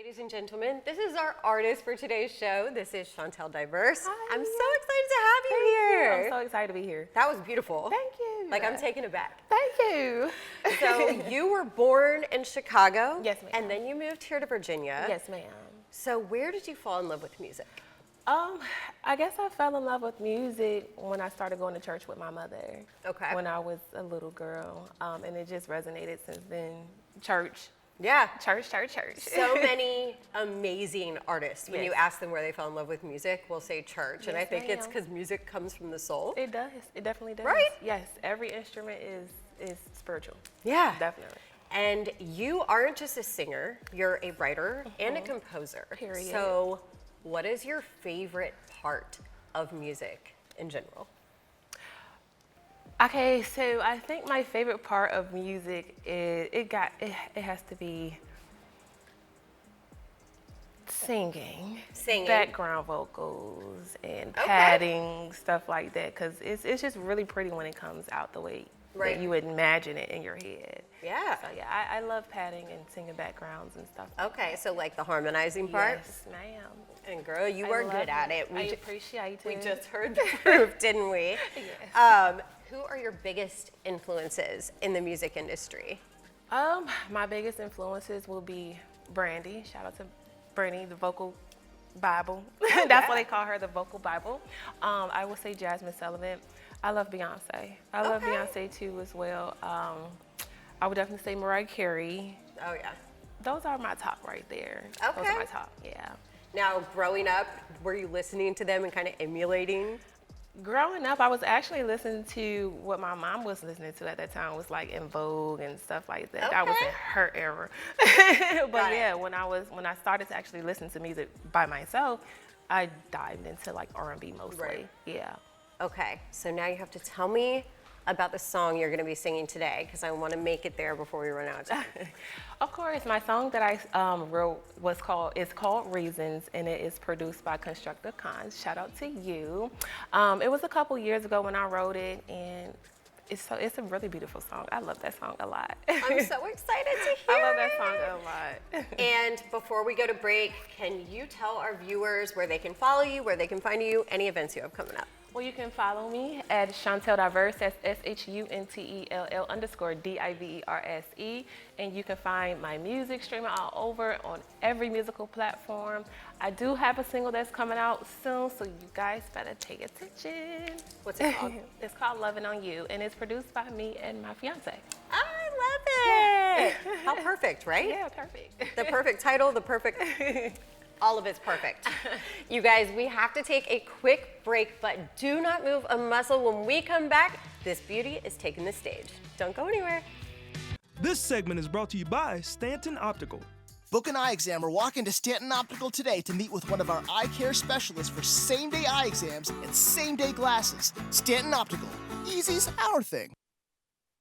Ladies and gentlemen, this is our artist for today's show. This is Shuntell Diverse. Hi. I'm so excited to have you here. I'm so excited to be here. That was beautiful. Thank you. Like, I'm taken aback. Thank you. So you were born in Chicago. Yes, ma'am. And then you moved here to Virginia. Yes, ma'am. So where did you fall in love with music? I guess I fell in love with music when I started going to church with my mother. Okay. When I was a little girl, and it just resonated since then. Church. Yeah. Church. So many amazing artists, when Yes. you ask them where they fell in love with music, will say church. And I Yes, think it's ma'am. because music comes from the soul. It does. It definitely does. Right? Yes. Every instrument is spiritual. Yeah. Definitely. And you aren't just a singer, you're a writer and a composer. Period. So what is your favorite part of music in general? Okay, so I think my favorite part of music is it has to be singing, background vocals, and padding, stuff like that. Because it's just really pretty when it comes out the way that you would imagine it in your head. Yeah. So yeah, I love padding and singing backgrounds and stuff. Okay, so like the harmonizing part? Yes, ma'am. And girl, you I are love good at it. I appreciate it. We just heard the proof, didn't we? Yes. Who are your biggest influences in the music industry? My biggest influences will be Brandy. Shout out to Brandy, the vocal Bible. That's what they call her, the vocal Bible. I will say Jasmine Sullivan. I love Beyonce. I love Beyonce too as well. I would definitely say Mariah Carey. Oh yeah. Those are my top right there. Okay. Those are my top, yeah. Now, growing up, were you listening to them and kind of emulating? Growing up, I was actually listening to what my mom was listening to at that time. It was like In Vogue and stuff like that. I was in her era. But yeah, when I started to actually listen to music by myself, I dived into like R&B mostly. Right. Yeah. Okay, so now you have to tell me about the song you're going to be singing today, because I want to make it there before we run out of time. Of course, my song that I wrote is called Reasons, and it is produced by Constructive Cons. Shout out to you. It was a couple years ago when I wrote it, and it's a really beautiful song. I love that song a lot. I'm so excited to hear I love that song a lot. And before we go to break, can you tell our viewers where they can follow you, where they can find you, any events you have coming up? Well, you can follow me at Shuntell Diverse, that's SHUNTELL_DIVERSE, and you can find my music streaming all over on every musical platform. I do have a single that's coming out soon, so you guys better pay attention. What's it called? It's called Loving on You, and it's produced by me and my fiance. I love it. How perfect, right? Yeah, perfect. The perfect title, the perfect... All of it's perfect. You guys, we have to take a quick break, but do not move a muscle. When we come back, this beauty is taking the stage. Don't go anywhere. This segment is brought to you by Stanton Optical. Book an eye exam or walk into Stanton Optical today to meet with one of our eye care specialists for same-day eye exams and same-day glasses. Stanton Optical. Easy's our thing.